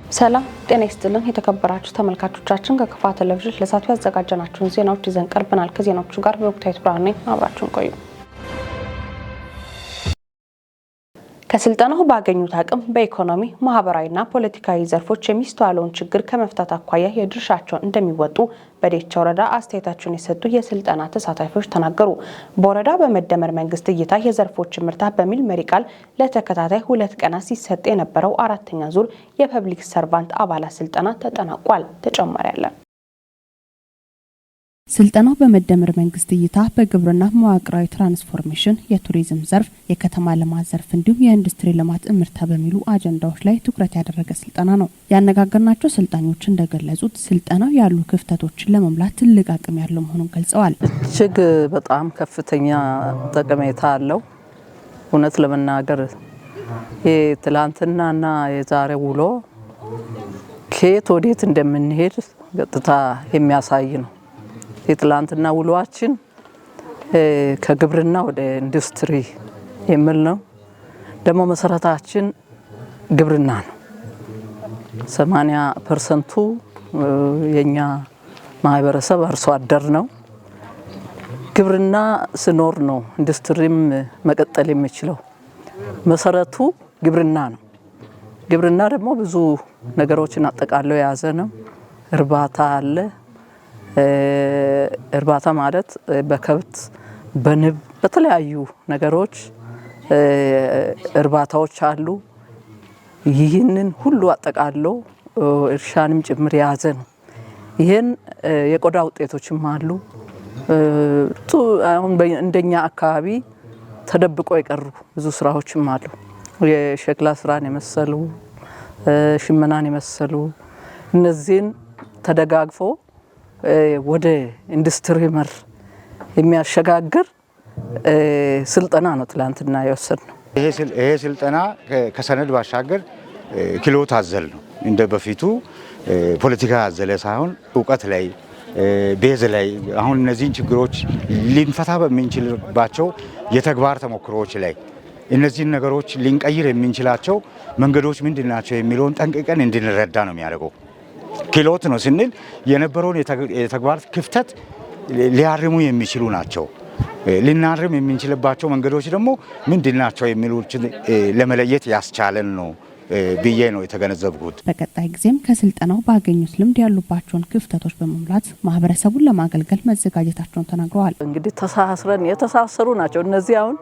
ሰላም ጤና ይስጥልን የተከበራችሁ ተመልካቾቻችን ከክፋ ቴሌቪዥን ለሳቱ ያዘጋጀናችሁን ዜናዎች ይዘን ቀርበናል። ከዜናዎቹ ጋር በወቅታዊት ብርሃን ነኝ። አብራችሁን ቆዩ። ከስልጠናው ባገኙት አቅም በኢኮኖሚ ማህበራዊና ፖለቲካዊ ዘርፎች የሚስተዋለውን ችግር ከመፍታት አኳያ የድርሻቸውን እንደሚወጡ በዴቻ ወረዳ አስተያየታቸውን የሰጡ የስልጠና ተሳታፊዎች ተናገሩ። በወረዳ በመደመር መንግስት እይታ የዘርፎች ምርታ በሚል መሪ ቃል ለተከታታይ 2 ቀናት ሲሰጥ የነበረው 4ኛ ዙር የፐብሊክ ሰርቫንት አባላት ስልጠና ተጠናቋል። ተጨማሪ አለ። ስልጠናው በመደመር መንግስት እይታ በግብርና መዋቅራዊ ትራንስፎርሜሽን፣ የቱሪዝም ዘርፍ፣ የከተማ ልማት ዘርፍ እንዲሁም የኢንዱስትሪ ልማት ምርታ በሚሉ አጀንዳዎች ላይ ትኩረት ያደረገ ስልጠና ነው። ያነጋገርናቸው ሰልጣኞች እንደገለጹት ስልጠናው ያሉ ክፍተቶችን ለመሙላት ትልቅ አቅም ያለው መሆኑን ገልጸዋል። እጅግ በጣም ከፍተኛ ጠቀሜታ አለው። እውነት ለመናገር የትላንትናና የዛሬ ውሎ ከየት ወዴት እንደምንሄድ ቀጥታ የሚያሳይ ነው። የትላንትና ውሎአችን ከግብርና ወደ ኢንዱስትሪ የሚል ነው። ደግሞ መሰረታችን ግብርና ነው። 80% የኛ ማህበረሰብ አርሶ አደር ነው። ግብርና ሲኖር ነው ኢንዱስትሪም መቀጠል የሚችለው። መሰረቱ ግብርና ነው። ግብርና ደግሞ ብዙ ነገሮችን አጠቃሎ የያዘ ነው። እርባታ አለ። እርባታ ማለት በከብት በንብ በተለያዩ ነገሮች እርባታዎች አሉ። ይህንን ሁሉ አጠቃሎ እርሻንም ጭምር የያዘ ነው። ይህን የቆዳ ውጤቶችም አሉ። አሁን እንደኛ አካባቢ ተደብቆ የቀሩ ብዙ ስራዎችም አሉ። የሸክላ ስራን የመሰሉ ሽመናን የመሰሉ እነዚህን ተደጋግፎ ወደ ኢንዱስትሪ መር የሚያሸጋግር ስልጠና ነው ትላንትና የወሰድነው። ይሄ ስልጠና ከሰነድ ባሻገር ክህሎት አዘል ነው። እንደ በፊቱ ፖለቲካ አዘለ ሳይሆን እውቀት ላይ ቤዝ ላይ አሁን እነዚህን ችግሮች ልንፈታ በምንችልባቸው የተግባር ተሞክሮዎች ላይ እነዚህን ነገሮች ልንቀይር የምንችላቸው መንገዶች ምንድናቸው የሚለውን ጠንቅቀን እንድንረዳ ነው የሚያደርገው። ክህሎት ነው ስንል የነበረውን የተግባር ክፍተት ሊያርሙ የሚችሉ ናቸው። ልናርም የምንችልባቸው መንገዶች ደግሞ ምንድናቸው የሚሉትን ለመለየት ያስቻለን ነው ብዬ ነው የተገነዘብኩት። በቀጣይ ጊዜም ከስልጠናው ባገኙት ልምድ ያሉባቸውን ክፍተቶች በመሙላት ማህበረሰቡን ለማገልገል መዘጋጀታቸውን ተናግረዋል። እንግዲህ ተሳስረን የተሳሰሩ ናቸው። እነዚህ አሁን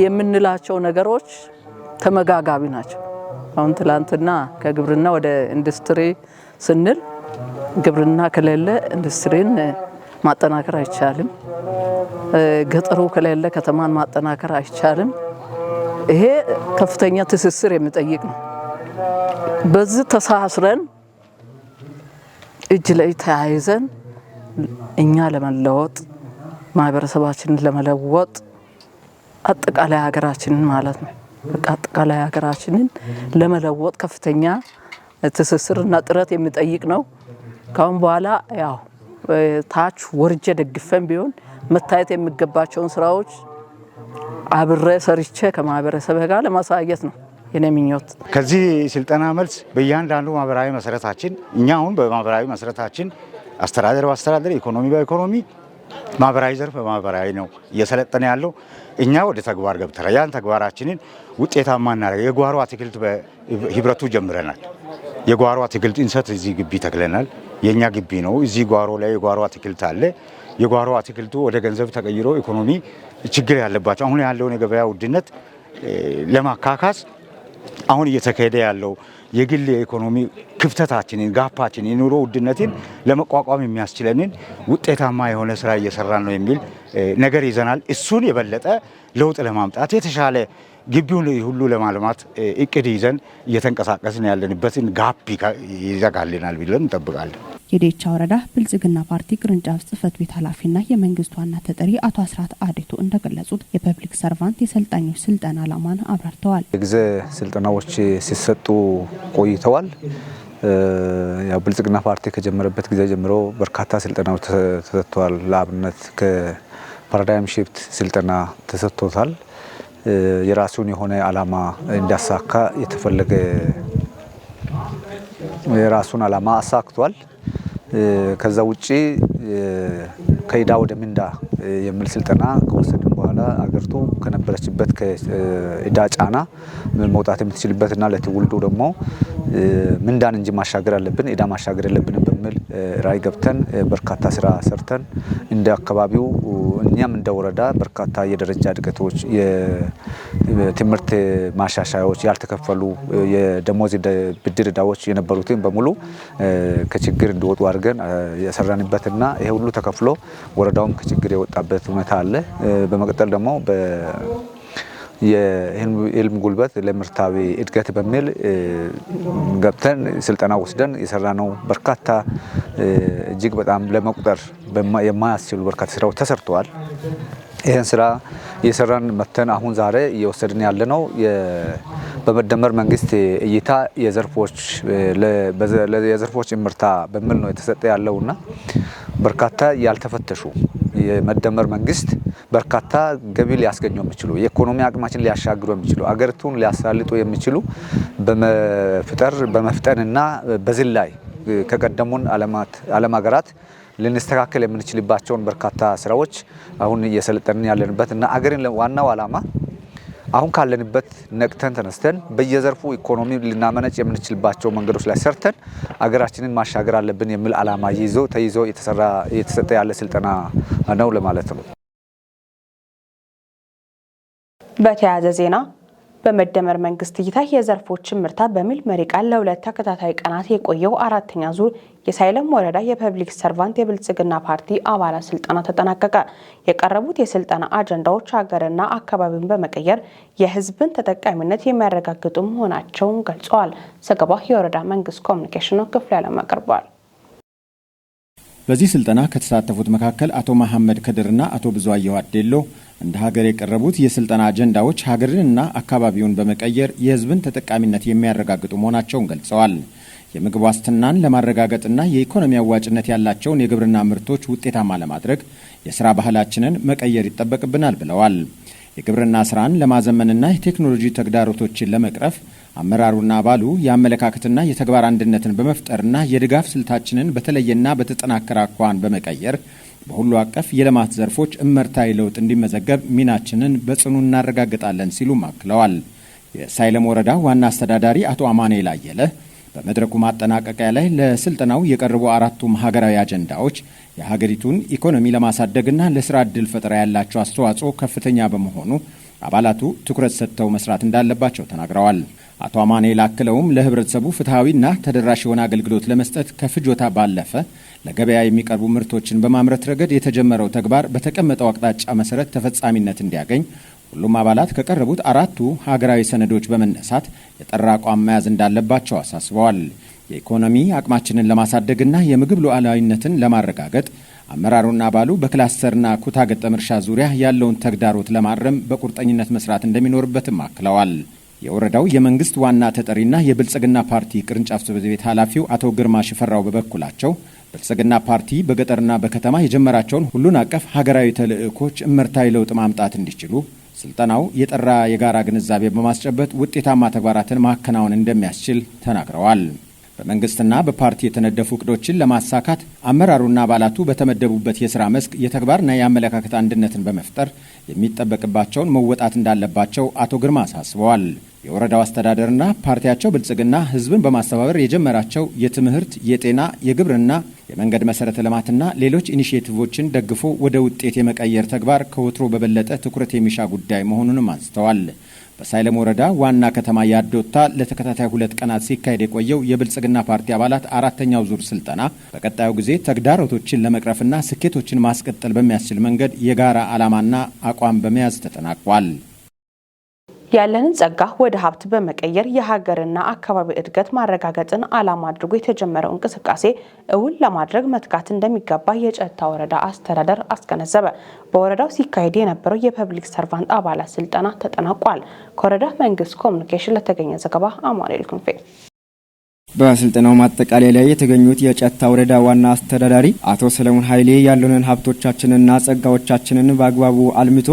የምንላቸው ነገሮች ተመጋጋቢ ናቸው። አሁን ትላንትና ከግብርና ወደ ኢንዱስትሪ ስንል ግብርና ከሌለ ኢንዱስትሪን ማጠናከር አይቻልም። ገጠሩ ከሌለ ከተማን ማጠናከር አይቻልም። ይሄ ከፍተኛ ትስስር የሚጠይቅ ነው። በዚህ ተሳስረን እጅ ለእጅ ተያይዘን እኛ ለመለወጥ ማህበረሰባችንን ለመለወጥ አጠቃላይ ሀገራችንን ማለት ነው አጠቃላይ ሀገራችንን ለመለወጥ ከፍተኛ ትስስርና ጥረት የሚጠይቅ ነው። ካሁን በኋላ ያው ታች ወርጄ ደግፈን ቢሆን መታየት የሚገባቸውን ስራዎች አብሬ ሰርቼ ከማህበረሰብ ጋር ለማሳየት ነው የኔ ምኞት። ከዚህ ስልጠና መልስ በእያንዳንዱ ማህበራዊ መሰረታችን እኛ አሁን በማህበራዊ መሰረታችን አስተዳደር በአስተዳደር ኢኮኖሚ በኢኮኖሚ ማህበራዊ ዘርፍ በማህበራዊ ነው እየሰለጠነ ያለው። እኛ ወደ ተግባር ገብተናል። ያን ተግባራችንን ውጤታማ እናደርግ። የጓሮ አትክልት በህብረቱ ጀምረናል። የጓሮ አትክልት እንሰት እዚህ ግቢ ተክለናል። የኛ ግቢ ነው። እዚህ ጓሮ ላይ የጓሮ አትክልት አለ። የጓሮ አትክልቱ ወደ ገንዘብ ተቀይሮ ኢኮኖሚ ችግር ያለባቸው አሁን ያለውን የገበያ ውድነት ለማካካስ አሁን እየተካሄደ ያለው የግል የኢኮኖሚ ክፍተታችንን ጋፓችንን የኑሮ ውድነትን ለመቋቋም የሚያስችለንን ውጤታማ የሆነ ስራ እየሰራን ነው የሚል ነገር ይዘናል። እሱን የበለጠ ለውጥ ለማምጣት የተሻለ ግቢውን ሁሉ ለማልማት እቅድ ይዘን እየተንቀሳቀስን ያለንበትን ጋፕ ይዘጋልናል ብለን እንጠብቃለን። የዴቻ ወረዳ ብልጽግና ፓርቲ ቅርንጫፍ ጽህፈት ቤት ኃላፊና የመንግስት ዋና ተጠሪ አቶ አስራት አዴቶ እንደገለጹት የፐብሊክ ሰርቫንት የሰልጣኞች ስልጠና ዓላማን አብራርተዋል። የጊዜ ስልጠናዎች ሲሰጡ ቆይተዋል። ያው ብልጽግና ፓርቲ ከጀመረበት ጊዜ ጀምሮ በርካታ ስልጠናዎች ተሰጥተዋል። ለአብነት ከፓራዳይም ሺፍት ስልጠና ተሰጥቶታል። የራሱን የሆነ ዓላማ እንዲያሳካ የተፈለገ የራሱን ዓላማ አሳክቷል። ከዛ ውጪ ከዕዳ ወደ ምንዳ የሚል ስልጠና ከወሰድን በኋላ አገሪቱ ከነበረችበት ከዕዳ ጫና መውጣት የምትችልበትና ለትውልዱ ደግሞ ምንዳን እንጂ ማሻገር አለብን ዕዳ ማሻገር የለብንም በሚል ራዕይ ገብተን በርካታ ስራ ሰርተን እንደ አካባቢው እኛም እንደ ወረዳ በርካታ የደረጃ እድገቶች የትምህርት ማሻሻያዎች ያልተከፈሉ የደሞዝ ብድር ዕዳዎች የነበሩትን በሙሉ ከችግር እንዲወጡ አድርገን የሰራንበትና ይሄ ሁሉ ተከፍሎ ወረዳውም ከችግር የወጣበት ሁኔታ አለ። በመቀጠል ደግሞ የህልም ጉልበት ለምርታዊ እድገት በሚል ገብተን ስልጠና ወስደን የሰራነው በርካታ እጅግ በጣም ለመቁጠር የማያስችሉ በርካታ ስራዎች ተሰርተዋል። ይሄን ስራ የሰራን መተን አሁን ዛሬ እየወሰድን ያለነው በመደመር መንግስት እይታ የዘርፎች ምርታ በሚል ነው የተሰጠ ያለውና በርካታ ያልተፈተሹ የመደመር መንግስት በርካታ ገቢ ሊያስገኙ የሚችሉ የኢኮኖሚ አቅማችን ሊያሻግሩ የሚችሉ አገሪቱን ሊያሳልጡ የሚችሉ በመፍጠንና በዝላይ ከቀደሙን ዓለም ሀገራት ልንስተካከል የምንችልባቸውን በርካታ ስራዎች አሁን እየሰለጠንን ያለንበት እና አገርን ዋናው ዓላማ አሁን ካለንበት ነቅተን ተነስተን በየዘርፉ ኢኮኖሚ ልናመነጭ የምንችልባቸው መንገዶች ላይ ሰርተን አገራችንን ማሻገር አለብን የሚል ዓላማ ተይዞ የተሰጠ ያለ ስልጠና ነው ለማለት ነው። በተያያዘ ዜና በመደመር መንግስት እይታ የዘርፎች ምርታ በሚል መሪ ቃል ለሁለት ተከታታይ ቀናት የቆየው አራተኛ ዙር የሳይለም ወረዳ የፐብሊክ ሰርቫንት የብልጽግና ፓርቲ አባላት ስልጠና ተጠናቀቀ። የቀረቡት የስልጠና አጀንዳዎች ሀገርና አካባቢን በመቀየር የህዝብን ተጠቃሚነት የሚያረጋግጡ መሆናቸውን ገልጸዋል። ዘገባው የወረዳ መንግስት ኮሚኒኬሽን ክፍል ያለም አቅርቧል። በዚህ ስልጠና ከተሳተፉት መካከል አቶ መሐመድ ከድርና አቶ ብዙአየሁ አዴሎ እንደ ሀገር የቀረቡት የስልጠና አጀንዳዎች ሀገርንና አካባቢውን በመቀየር የህዝብን ተጠቃሚነት የሚያረጋግጡ መሆናቸውን ገልጸዋል። የምግብ ዋስትናን ለማረጋገጥና የኢኮኖሚ አዋጭነት ያላቸውን የግብርና ምርቶች ውጤታማ ለማድረግ የስራ ባህላችንን መቀየር ይጠበቅብናል ብለዋል። የግብርና ስራን ለማዘመንና የቴክኖሎጂ ተግዳሮቶችን ለመቅረፍ አመራሩና አባሉ የአመለካከትና የተግባር አንድነትን በመፍጠርና የድጋፍ ስልታችንን በተለየና በተጠናከረ አኳኋን በመቀየር በሁሉ አቀፍ የልማት ዘርፎች እመርታዊ ለውጥ እንዲመዘገብ ሚናችንን በጽኑ እናረጋግጣለን ሲሉም አክለዋል። የሳይለም ወረዳ ዋና አስተዳዳሪ አቶ አማኑኤል አየለ በመድረኩ ማጠናቀቂያ ላይ ለስልጠናው የቀረቡ አራቱም ሀገራዊ አጀንዳዎች የሀገሪቱን ኢኮኖሚ ለማሳደግና ለስራ ዕድል ፈጠራ ያላቸው አስተዋጽኦ ከፍተኛ በመሆኑ አባላቱ ትኩረት ሰጥተው መስራት እንዳለባቸው ተናግረዋል። አቶ አማኑኤል አክለውም ለህብረተሰቡ ፍትሐዊና ተደራሽ የሆነ አገልግሎት ለመስጠት ከፍጆታ ባለፈ ለገበያ የሚቀርቡ ምርቶችን በማምረት ረገድ የተጀመረው ተግባር በተቀመጠው አቅጣጫ መሰረት ተፈጻሚነት እንዲያገኝ ሁሉም አባላት ከቀረቡት አራቱ ሀገራዊ ሰነዶች በመነሳት የጠራ አቋም መያዝ እንዳለባቸው አሳስበዋል። የኢኮኖሚ አቅማችንን ለማሳደግና የምግብ ሉዓላዊነትን ለማረጋገጥ አመራሩና አባሉ በክላስተርና ኩታ ገጠም እርሻ ዙሪያ ያለውን ተግዳሮት ለማረም በቁርጠኝነት መስራት እንደሚኖርበትም አክለዋል። የወረዳው የመንግስት ዋና ተጠሪና የብልጽግና ፓርቲ ቅርንጫፍ ጽሕፈት ቤት ኃላፊው አቶ ግርማ ሽፈራው በበኩላቸው ብልጽግና ፓርቲ በገጠርና በከተማ የጀመራቸውን ሁሉን አቀፍ ሀገራዊ ተልዕኮች እመርታዊ ለውጥ ማምጣት እንዲችሉ ስልጠናው የጠራ የጋራ ግንዛቤ በማስጨበጥ ውጤታማ ተግባራትን ማከናወን እንደሚያስችል ተናግረዋል። በመንግስትና በፓርቲ የተነደፉ እቅዶችን ለማሳካት አመራሩና አባላቱ በተመደቡበት የስራ መስክ የተግባርና የአመለካከት አንድነትን በመፍጠር የሚጠበቅባቸውን መወጣት እንዳለባቸው አቶ ግርማ አሳስበዋል። የወረዳው አስተዳደርና ፓርቲያቸው ብልጽግና ህዝብን በማስተባበር የጀመራቸው የትምህርት፣ የጤና፣ የግብርና፣ የመንገድ መሰረተ ልማትና ሌሎች ኢኒሼቲቮችን ደግፎ ወደ ውጤት የመቀየር ተግባር ከወትሮ በበለጠ ትኩረት የሚሻ ጉዳይ መሆኑንም አንስተዋል። በሳይለም ወረዳ ዋና ከተማ ያዶታ ለተከታታይ 2 ቀናት ሲካሄድ የቆየው የብልጽግና ፓርቲ አባላት አራተኛው ዙር ስልጠና በቀጣዩ ጊዜ ተግዳሮቶችን ለመቅረፍና ስኬቶችን ማስቀጠል በሚያስችል መንገድ የጋራ ዓላማና አቋም በመያዝ ተጠናቋል። ያለንን ጸጋ ወደ ሀብት በመቀየር የሀገርና አካባቢ እድገት ማረጋገጥን ዓላማ አድርጎ የተጀመረው እንቅስቃሴ እውን ለማድረግ መትጋት እንደሚገባ የጨታ ወረዳ አስተዳደር አስገነዘበ። በወረዳው ሲካሄድ የነበረው የፐብሊክ ሰርቫንት አባላት ስልጠና ተጠናቋል። ከወረዳ መንግስት ኮሚኒኬሽን ለተገኘ ዘገባ አማኑኤል ክንፌ በስልጠናው ማጠቃለያ ላይ የተገኙት የጨታ ወረዳ ዋና አስተዳዳሪ አቶ ሰለሞን ኃይሌ ያሉንን ሀብቶቻችንና ጸጋዎቻችንን በአግባቡ አልምቶ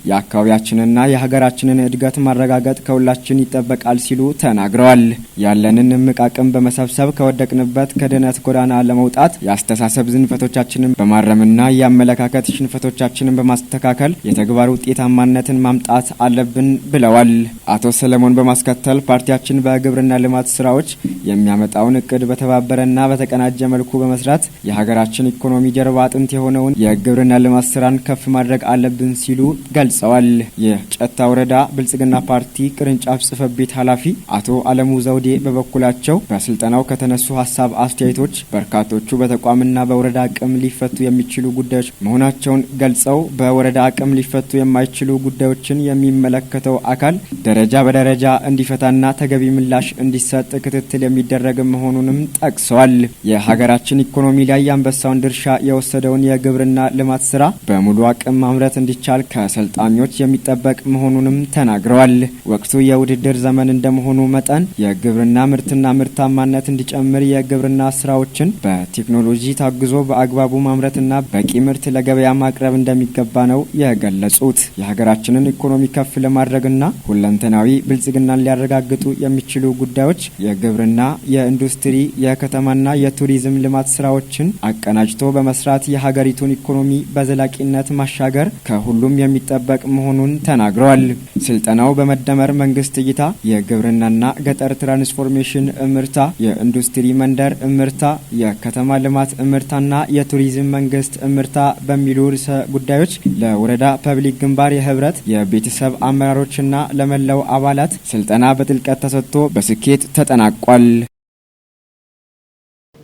የአካባቢያችንና የሀገራችንን እድገት ማረጋገጥ ከሁላችን ይጠበቃል ሲሉ ተናግረዋል። ያለንን እምቅ አቅም በመሰብሰብ ከወደቅንበት ከድህነት ጎዳና ለመውጣት የአስተሳሰብ ዝንፈቶቻችንን በማረምና የአመለካከት ሽንፈቶቻችንን በማስተካከል የተግባር ውጤታማነትን ማምጣት አለብን ብለዋል። አቶ ሰለሞን በማስከተል ፓርቲያችን በግብርና ልማት ስራዎች የሚያመጣውን እቅድ በተባበረና በተቀናጀ መልኩ በመስራት የሀገራችን ኢኮኖሚ ጀርባ አጥንት የሆነውን የግብርና ልማት ስራን ከፍ ማድረግ አለብን ሲሉ ገልጸዋል። የጨታ ወረዳ ብልጽግና ፓርቲ ቅርንጫፍ ጽሕፈት ቤት ኃላፊ አቶ አለሙ ዘውዴ በበኩላቸው በስልጠናው ከተነሱ ሀሳብ አስተያየቶች በርካቶቹ በተቋምና በወረዳ አቅም ሊፈቱ የሚችሉ ጉዳዮች መሆናቸውን ገልጸው በወረዳ አቅም ሊፈቱ የማይችሉ ጉዳዮችን የሚመለከተው አካል ደረጃ በደረጃ እንዲፈታና ተገቢ ምላሽ እንዲሰጥ ክትትል የሚደረግ መሆኑንም ጠቅሰዋል። የሀገራችን ኢኮኖሚ ላይ የአንበሳውን ድርሻ የወሰደውን የግብርና ልማት ስራ በሙሉ አቅም ማምረት እንዲቻል ከሰልጣኞች የሚጠበቅ መሆኑንም ተናግረዋል። ወቅቱ የውድድር ዘመን እንደመሆኑ መጠን የግብርና ምርትና ምርታማነት እንዲጨምር የግብርና ስራዎችን በቴክኖሎጂ ታግዞ በአግባቡ ማምረትና በቂ ምርት ለገበያ ማቅረብ እንደሚገባ ነው የገለጹት። የሀገራችንን ኢኮኖሚ ከፍ ለማድረግና ሁለንተናዊ ብልጽግናን ሊያረጋግጡ የሚችሉ ጉዳዮች የግብርና የኢንዱስትሪ የከተማና የቱሪዝም ልማት ስራዎችን አቀናጅቶ በመስራት የሀገሪቱን ኢኮኖሚ በዘላቂነት ማሻገር ከሁሉም የሚጠበቅ መሆኑን ተናግረዋል። ስልጠናው በመደመር መንግስት እይታ የግብርናና ገጠር ትራንስፎርሜሽን እምርታ፣ የኢንዱስትሪ መንደር እምርታ፣ የከተማ ልማት እምርታና የቱሪዝም መንግስት እምርታ በሚሉ ርዕሰ ጉዳዮች ለወረዳ ፐብሊክ ግንባር የህብረት የቤተሰብ አመራሮችና ለመላው አባላት ስልጠና በጥልቀት ተሰጥቶ በስኬት ተጠናቋል።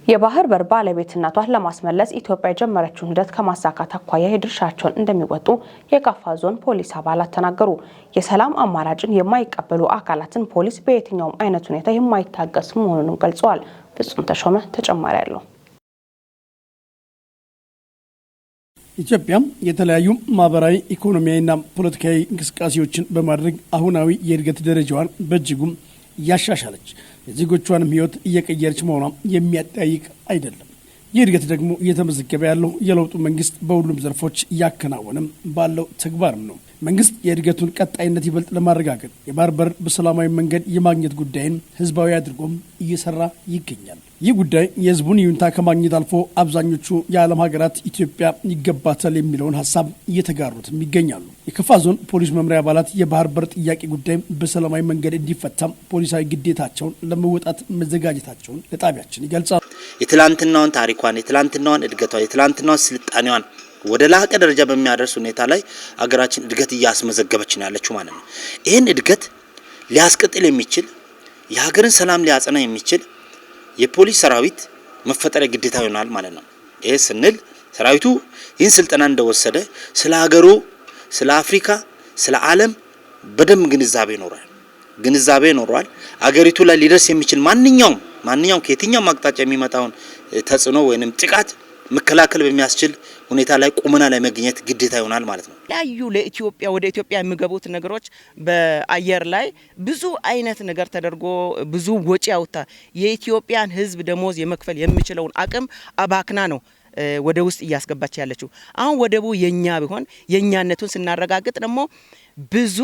የባህር በር ባለቤትነቷን ለማስመለስ ኢትዮጵያ የጀመረችውን ሂደት ከማሳካት አኳያ የድርሻቸውን እንደሚወጡ የካፋ ዞን ፖሊስ አባላት ተናገሩ። የሰላም አማራጭን የማይቀበሉ አካላትን ፖሊስ በየትኛውም አይነት ሁኔታ የማይታገስ መሆኑንም ገልጸዋል። ፍጹም ተሾመ ተጨማሪ አለው። ኢትዮጵያ የተለያዩ ማህበራዊ፣ ኢኮኖሚያዊና ፖለቲካዊ እንቅስቃሴዎችን በማድረግ አሁናዊ የእድገት ደረጃዋን በእጅጉም እያሻሻለች የዜጎቿንም ህይወት እየቀየረች መሆኗ የሚያጠያይቅ አይደለም። ይህ እድገት ደግሞ እየተመዘገበ ያለው የለውጡ መንግስት በሁሉም ዘርፎች እያከናወነም ባለው ተግባርም ነው። መንግስት የእድገቱን ቀጣይነት ይበልጥ ለማረጋገጥ የባህር በር በሰላማዊ መንገድ የማግኘት ጉዳይን ህዝባዊ አድርጎም እየሰራ ይገኛል። ይህ ጉዳይ የህዝቡን ይሁንታ ከማግኘት አልፎ አብዛኞቹ የዓለም ሀገራት ኢትዮጵያ ይገባታል የሚለውን ሀሳብ እየተጋሩትም ይገኛሉ። የካፋ ዞን ፖሊስ መምሪያ አባላት የባህር በር ጥያቄ ጉዳይ በሰላማዊ መንገድ እንዲፈታም ፖሊሳዊ ግዴታቸውን ለመወጣት መዘጋጀታቸውን ለጣቢያችን ይገልጻሉ። የትላንትናውን ታሪኳን፣ የትላንትናውን እድገቷን፣ የትላንትናውን ስልጣኔዋን ወደ ላቀ ደረጃ በሚያደርስ ሁኔታ ላይ አገራችን እድገት እያስመዘገበች ነው ያለችው ማለት ነው። ይህን እድገት ሊያስቀጥል የሚችል የሀገርን ሰላም ሊያጸና የሚችል የፖሊስ ሰራዊት መፈጠር ግዴታ ይሆናል ማለት ነው። ይሄ ስንል ሰራዊቱ ይህን ስልጠና እንደወሰደ ስለ ሀገሩ፣ ስለ አፍሪካ፣ ስለ ዓለም በደንብ ግንዛቤ ይኖራል። አገሪቱ ላይ ሊደርስ የሚችል ማንኛውም ከየትኛውም አቅጣጫ የሚመጣውን ተጽዕኖ ወይንም ጥቃት መከላከል በሚያስችል ሁኔታ ላይ ቁመና ላይ መገኘት ግዴታ ይሆናል ማለት ነው። ለአዩ ለኢትዮጵያ ወደ ኢትዮጵያ የሚገቡት ነገሮች በአየር ላይ ብዙ አይነት ነገር ተደርጎ ብዙ ወጪ ያወጣ የኢትዮጵያን ሕዝብ ደሞዝ የመክፈል የሚችለውን አቅም አባክና ነው ወደ ውስጥ እያስገባች ያለችው። አሁን ወደቡ የኛ ቢሆን የኛነቱን ስናረጋግጥ ደግሞ ብዙ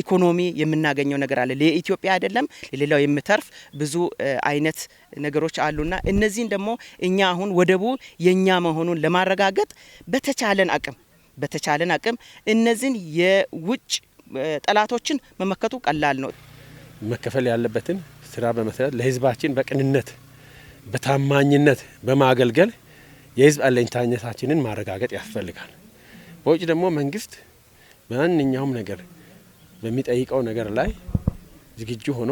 ኢኮኖሚ የምናገኘው ነገር አለ። ለኢትዮጵያ አይደለም ለሌላው የሚተርፍ ብዙ አይነት ነገሮች አሉና እነዚህን ደግሞ እኛ አሁን ወደቡ የኛ መሆኑን ለማረጋገጥ በተቻለን አቅም እነዚህን የውጭ ጠላቶችን መመከቱ ቀላል ነው። መከፈል ያለበትን ስራ በመስራት ለህዝባችን በቅንነት በታማኝነት በማገልገል የህዝብ አለኝታነታችንን ማረጋገጥ ያስፈልጋል። በውጭ ደግሞ መንግስት ማንኛውም ነገር በሚጠይቀው ነገር ላይ ዝግጁ ሆኖ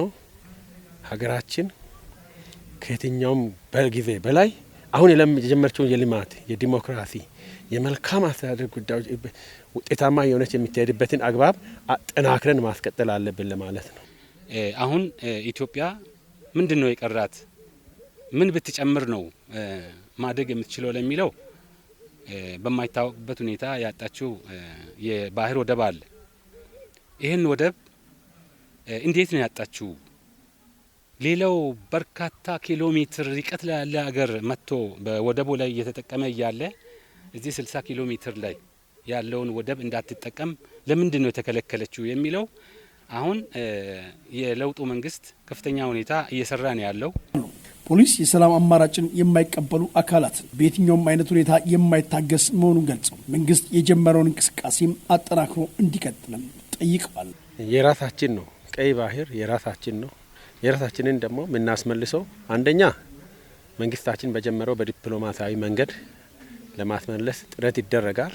ሀገራችን ከየትኛውም በጊዜ በላይ አሁን የጀመረችውን የልማት፣ የዲሞክራሲ፣ የመልካም አስተዳደር ጉዳዮች ውጤታማ የሆነች የሚታይበትን አግባብ አጠናክረን ማስቀጠል አለብን ለማለት ነው። አሁን ኢትዮጵያ ምንድነው የቀራት? ምን ብትጨምር ነው ማደግ የምትችለው ለሚለው በማይታወቅበት ሁኔታ ያጣችው የባህር ወደብ አለ። ይህን ወደብ እንዴት ነው ያጣችው? ሌላው በርካታ ኪሎ ሜትር ርቀት ላይ ያለ ሀገር መጥቶ በወደቡ ላይ እየተጠቀመ እያለ እዚህ 60 ኪሎ ሜትር ላይ ያለውን ወደብ እንዳትጠቀም ለምንድን ነው የተከለከለችው የሚለው አሁን የለውጡ መንግስት ከፍተኛ ሁኔታ እየሰራ ነው ያለው። ፖሊስ የሰላም አማራጭን የማይቀበሉ አካላትን በየትኛውም አይነት ሁኔታ የማይታገስ መሆኑን ገልጸው መንግስት የጀመረውን እንቅስቃሴም አጠናክሮ እንዲቀጥልም ጠይቀዋል። የራሳችን ነው፣ ቀይ ባህር የራሳችን ነው። የራሳችንን ደግሞ የምናስመልሰው አንደኛ መንግስታችን በጀመረው በዲፕሎማሲያዊ መንገድ ለማስመለስ ጥረት ይደረጋል።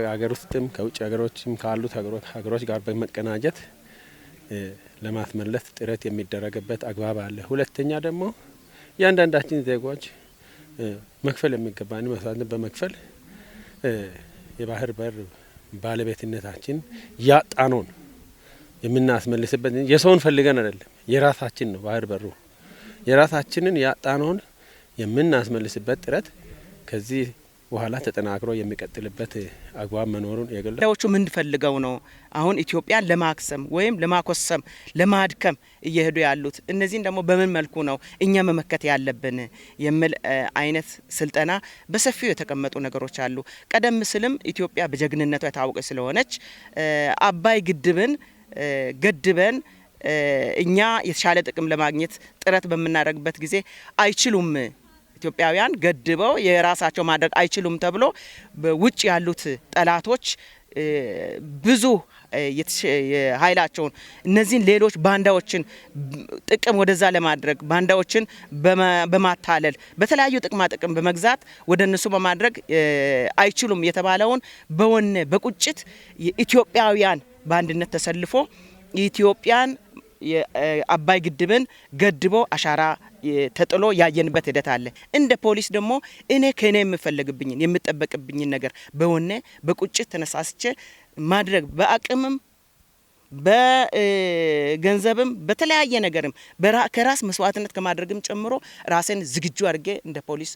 ሀገር ውስጥም ከውጭ ሀገሮችም ካሉት ሀገሮች ጋር በመቀናጀት ለማስመለስ ጥረት የሚደረግበት አግባብ አለ። ሁለተኛ ደግሞ እያንዳንዳችን ዜጎች መክፈል የሚገባን መስዋዕትን በመክፈል የባህር በር ባለቤትነታችን ያጣነውን የምናስመልስበት የሰውን ፈልገን አይደለም፣ የራሳችን ነው። ባህር በሩ የራሳችንን ያጣነውን የምናስመልስበት ጥረት ከዚህ በኋላ ተጠናክሮ የሚቀጥልበት አግባብ መኖሩን የገለጹ ምን ፈልገው ነው አሁን ኢትዮጵያን ለማክሰም ወይም ለማኮሰም ለማድከም እየሄዱ ያሉት? እነዚህን ደግሞ በምን መልኩ ነው እኛ መመከት ያለብን የሚል አይነት ስልጠና በሰፊው የተቀመጡ ነገሮች አሉ። ቀደም ሲልም ኢትዮጵያ በጀግንነቷ የታወቀች ስለሆነች አባይ ግድብን ገድበን እኛ የተሻለ ጥቅም ለማግኘት ጥረት በምናደርግበት ጊዜ አይችሉም ኢትዮጵያውያን ገድበው የራሳቸው ማድረግ አይችሉም ተብሎ በውጭ ያሉት ጠላቶች ብዙ የኃይላቸውን እነዚህን ሌሎች ባንዳዎችን ጥቅም ወደዛ ለማድረግ ባንዳዎችን በማታለል በተለያዩ ጥቅም በመግዛት ወደ እነሱ በማድረግ አይችሉም የተባለውን በወነ በቁጭት ኢትዮጵያውያን በአንድነት ተሰልፎ ኢትዮጵያን የአባይ ግድብን ገድቦ አሻራ ተጥሎ ያየንበት ሂደት አለ። እንደ ፖሊስ ደግሞ እኔ ከኔ የምፈልግብኝን የምጠበቅብኝን ነገር በወነ በቁጭት ተነሳስቼ ማድረግ በአቅምም በገንዘብም በተለያየ ነገርም ከራስ መስዋዕትነት ከማድረግም ጨምሮ ራሴን ዝግጁ አድርጌ እንደ ፖሊስ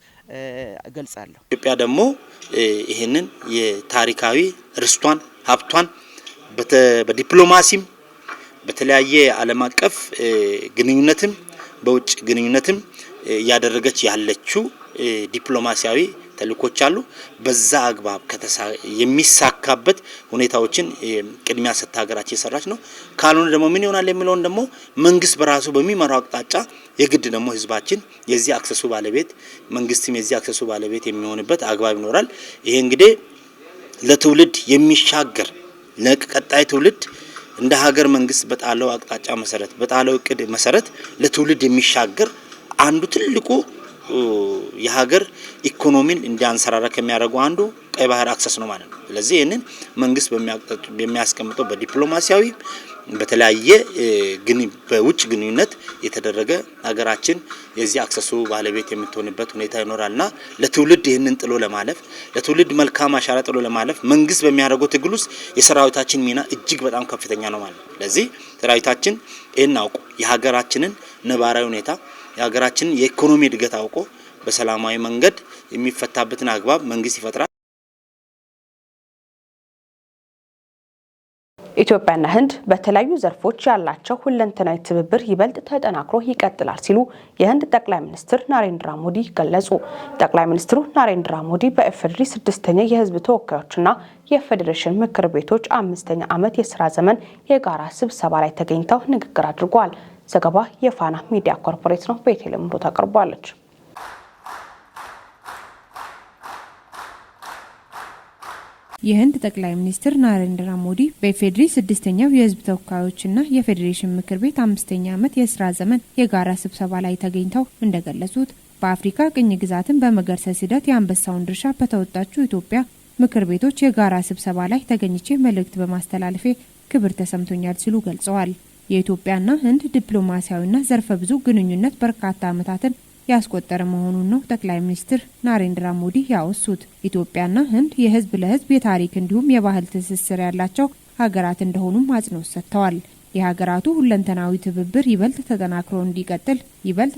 እገልጻለሁ። ኢትዮጵያ ደግሞ ይሄንን የታሪካዊ ርስቷን ሀብቷን በዲፕሎማሲም በተለያየ ዓለም አቀፍ ግንኙነትም በውጭ ግንኙነትም እያደረገች ያለችው ዲፕሎማሲያዊ ተልእኮች አሉ። በዛ አግባብ የሚሳካበት ሁኔታዎችን ቅድሚያ ሰጥታ ሀገራችን እየሰራች ነው። ካልሆነ ደግሞ ምን ይሆናል የሚለውን ደግሞ መንግስት በራሱ በሚመራው አቅጣጫ የግድ ደግሞ ህዝባችን የዚህ አክሰሱ ባለቤት መንግስትም የዚህ አክሰሱ ባለቤት የሚሆንበት አግባብ ይኖራል። ይሄ እንግዲህ ለትውልድ የሚሻገር ለቀጣይ ትውልድ እንደ ሀገር መንግስት በጣለው አቅጣጫ መሰረት በጣለው እቅድ መሰረት ለትውልድ የሚሻገር አንዱ ትልቁ የሀገር ኢኮኖሚን እንዲያንሰራራ ከሚያደርጉ አንዱ ቀይ ባህር አክሰስ ነው ማለት ነው። ስለዚህ ይሄንን መንግስት በሚያስቀምጠው በዲፕሎማሲያዊ በተለያየ በውጭ ግንኙነት የተደረገ ሀገራችን የዚህ አክሰሱ ባለቤት የምትሆንበት ሁኔታ ይኖራልና ለትውልድ ይሄንን ጥሎ ለማለፍ ለትውልድ መልካም አሻራ ጥሎ ለማለፍ መንግስት በሚያደርገው ትግል ውስጥ የሰራዊታችን ሚና እጅግ በጣም ከፍተኛ ነው ማለት ነው። ስለዚህ ሰራዊታችን ይሄን አውቆ የሀገራችንን ነባራዊ ሁኔታ የሀገራችንን የኢኮኖሚ እድገት አውቆ በሰላማዊ መንገድ የሚፈታበትን አግባብ መንግስት ይፈጥራል። ኢትዮጵያና ህንድ በተለያዩ ዘርፎች ያላቸው ሁለንተናዊ ትብብር ይበልጥ ተጠናክሮ ይቀጥላል ሲሉ የህንድ ጠቅላይ ሚኒስትር ናሬንድራ ሞዲ ገለጹ። ጠቅላይ ሚኒስትሩ ናሬንድራ ሞዲ በኢፌዴሪ 6ኛ የህዝብ ተወካዮችና የፌዴሬሽን ምክር ቤቶች 5ኛ ዓመት የስራ ዘመን የጋራ ስብሰባ ላይ ተገኝተው ንግግር አድርገዋል። ዘገባ የፋና ሚዲያ ኮርፖሬት ነው። በቴሌም ቦታ ቀርቧለች። የህንድ ጠቅላይ ሚኒስትር ናሬንድራ ሞዲ በኢፌዴሪ 6ኛው የህዝብ ተወካዮችና የፌዴሬሽን ምክር ቤት 5ኛ ዓመት የስራ ዘመን የጋራ ስብሰባ ላይ ተገኝተው እንደገለጹት በአፍሪካ ቅኝ ግዛትን በመገርሰስ ሂደት የአንበሳውን ድርሻ በተወጣችው ኢትዮጵያ ምክር ቤቶች የጋራ ስብሰባ ላይ ተገኝቼ መልእክት በማስተላለፌ ክብር ተሰምቶኛል ሲሉ ገልጸዋል። የኢትዮጵያና ህንድ ዲፕሎማሲያዊና ዘርፈ ብዙ ግንኙነት በርካታ ዓመታትን ያስቆጠረ መሆኑን ነው ጠቅላይ ሚኒስትር ናሬንድራ ሞዲ ያወሱት። ኢትዮጵያና ህንድ የህዝብ ለህዝብ የታሪክ እንዲሁም የባህል ትስስር ያላቸው ሀገራት እንደሆኑም አጽንኦት ሰጥተዋል። የሀገራቱ ሁለንተናዊ ትብብር ይበልጥ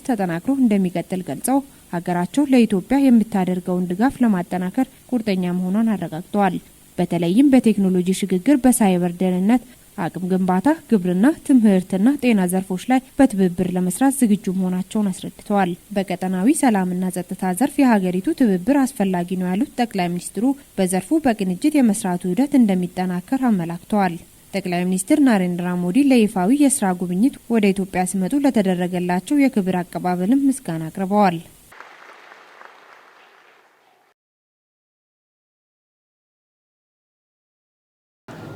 ተጠናክሮ እንደሚቀጥል ገልጸው ሀገራቸው ለኢትዮጵያ የምታደርገውን ድጋፍ ለማጠናከር ቁርጠኛ መሆኗን አረጋግጠዋል። በተለይም በቴክኖሎጂ ሽግግር፣ በሳይበር ደህንነት፣ አቅም ግንባታ፣ ግብርና፣ ትምህርትና ጤና ዘርፎች ላይ በትብብር ለመስራት ዝግጁ መሆናቸውን አስረድተዋል። በቀጠናዊ ሰላምና ጸጥታ ዘርፍ የሀገሪቱ ትብብር አስፈላጊ ነው ያሉት ጠቅላይ ሚኒስትሩ በዘርፉ በቅንጅት የመስራቱ ሂደት እንደሚጠናከር አመላክተዋል። ጠቅላይ ሚኒስትር ናሬንድራ ሞዲ ለይፋዊ የስራ ጉብኝት ወደ ኢትዮጵያ ሲመጡ ለተደረገላቸው የክብር አቀባበልም ምስጋና አቅርበዋል።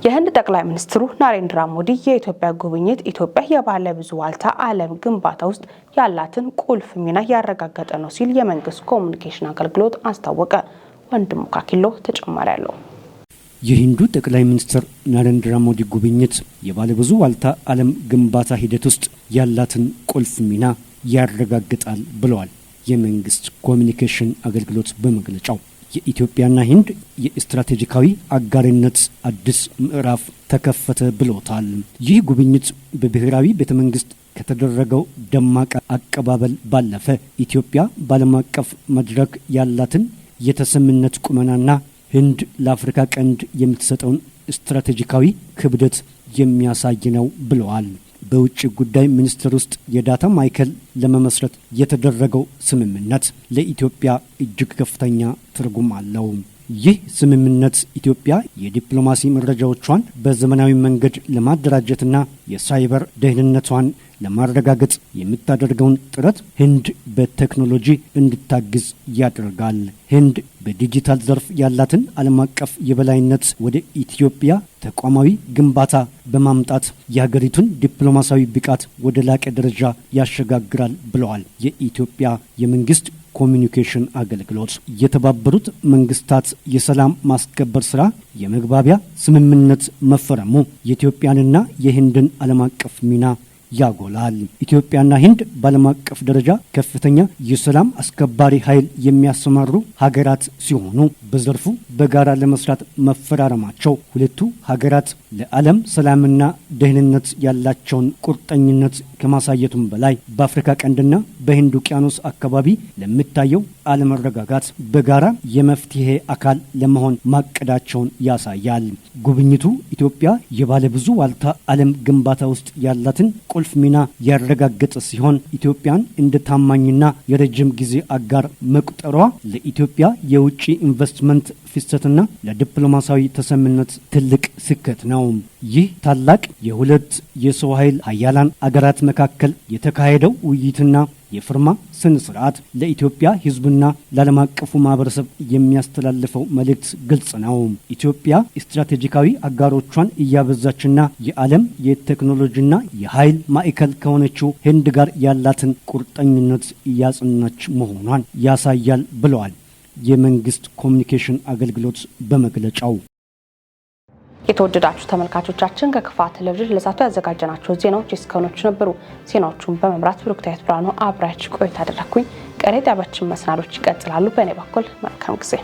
የህንድ ጠቅላይ ሚኒስትሩ ናሬንድራ ሞዲ የኢትዮጵያ ጉብኝት ኢትዮጵያ የባለ ብዙ ዋልታ ዓለም ግንባታ ውስጥ ያላትን ቁልፍ ሚና ያረጋገጠ ነው ሲል የመንግስት ኮሚኒኬሽን አገልግሎት አስታወቀ። ወንድሙ ካኪሎ ተጨማሪ አለው። የሂንዱ ጠቅላይ ሚኒስትር ናሬንድራ ሞዲ ጉብኝት የባለ ብዙ ዋልታ ዓለም ግንባታ ሂደት ውስጥ ያላትን ቁልፍ ሚና ያረጋግጣል ብለዋል የመንግስት ኮሚኒኬሽን አገልግሎት በመግለጫው። የኢትዮጵያና ሂንድ የስትራቴጂካዊ አጋርነት አዲስ ምዕራፍ ተከፈተ ብሎታል። ይህ ጉብኝት በብሔራዊ ቤተመንግስት ከተደረገው ደማቅ አቀባበል ባለፈ ኢትዮጵያ በዓለም አቀፍ መድረክ ያላትን የተሰሚነት ቁመናና ህንድ ለአፍሪካ ቀንድ የምትሰጠውን ስትራቴጂካዊ ክብደት የሚያሳይ ነው ብለዋል። በውጭ ጉዳይ ሚኒስቴር ውስጥ የዳታ ማዕከል ለመመስረት የተደረገው ስምምነት ለኢትዮጵያ እጅግ ከፍተኛ ትርጉም አለው። ይህ ስምምነት ኢትዮጵያ የዲፕሎማሲ መረጃዎቿን በዘመናዊ መንገድ ለማደራጀትና የሳይበር ደህንነቷን ለማረጋገጥ የምታደርገውን ጥረት ህንድ በቴክኖሎጂ እንድታግዝ ያደርጋል። ህንድ በዲጂታል ዘርፍ ያላትን ዓለም አቀፍ የበላይነት ወደ ኢትዮጵያ ተቋማዊ ግንባታ በማምጣት የሀገሪቱን ዲፕሎማሲያዊ ብቃት ወደ ላቀ ደረጃ ያሸጋግራል ብለዋል የኢትዮጵያ የመንግስት ኮሚኒኬሽን አገልግሎት። የተባበሩት መንግስታት የሰላም ማስከበር ስራ የመግባቢያ ስምምነት መፈረሙ የኢትዮጵያንና የህንድን ዓለም አቀፍ ሚና ያጎላል። ኢትዮጵያና ህንድ በዓለም አቀፍ ደረጃ ከፍተኛ የሰላም አስከባሪ ኃይል የሚያሰማሩ ሀገራት ሲሆኑ በዘርፉ በጋራ ለመስራት መፈራረማቸው ሁለቱ ሀገራት ለዓለም ሰላምና ደህንነት ያላቸውን ቁርጠኝነት ከማሳየቱም በላይ በአፍሪካ ቀንድና በህንድ ውቅያኖስ አካባቢ ለሚታየው አለመረጋጋት በጋራ የመፍትሄ አካል ለመሆን ማቀዳቸውን ያሳያል። ጉብኝቱ ኢትዮጵያ የባለ ብዙ ዋልታ ዓለም ግንባታ ውስጥ ያላትን ቁልፍ ሚና ያረጋገጠ ሲሆን ኢትዮጵያን እንደ ታማኝና የረጅም ጊዜ አጋር መቁጠሯ ለኢትዮጵያ የውጭ ኢንቨስትመንት ፍሰትና ለዲፕሎማሲያዊ ተሰሚነት ትልቅ ስኬት ነው። ይህ ታላቅ የሁለት የሰው ኃይል ሀያላን አገራት መካከል የተካሄደው ውይይትና የፊርማ ስነ ስርዓት ለኢትዮጵያ ህዝብና ለዓለም አቀፉ ማህበረሰብ የሚያስተላልፈው መልእክት ግልጽ ነው። ኢትዮጵያ ስትራቴጂካዊ አጋሮቿን እያበዛችና የዓለም የቴክኖሎጂና የኃይል ማዕከል ከሆነችው ህንድ ጋር ያላትን ቁርጠኝነት እያጸናች መሆኗን ያሳያል ብለዋል የመንግስት ኮሚኒኬሽን አገልግሎት በመግለጫው። የተወደዳችሁ ተመልካቾቻችን ከክፋት ቴሌቪዥን ለዛቱ ያዘጋጀናቸው ዜናዎች እስካሁኖቹ ነበሩ። ዜናዎቹን በመምራት ብሩክታይት ብርሃኑ አብራችሁ ቆይታ አደረኩኝ። ቀሪ ጣቢያችን መሰናዶች ይቀጥላሉ። በእኔ በኩል መልካም ጊዜ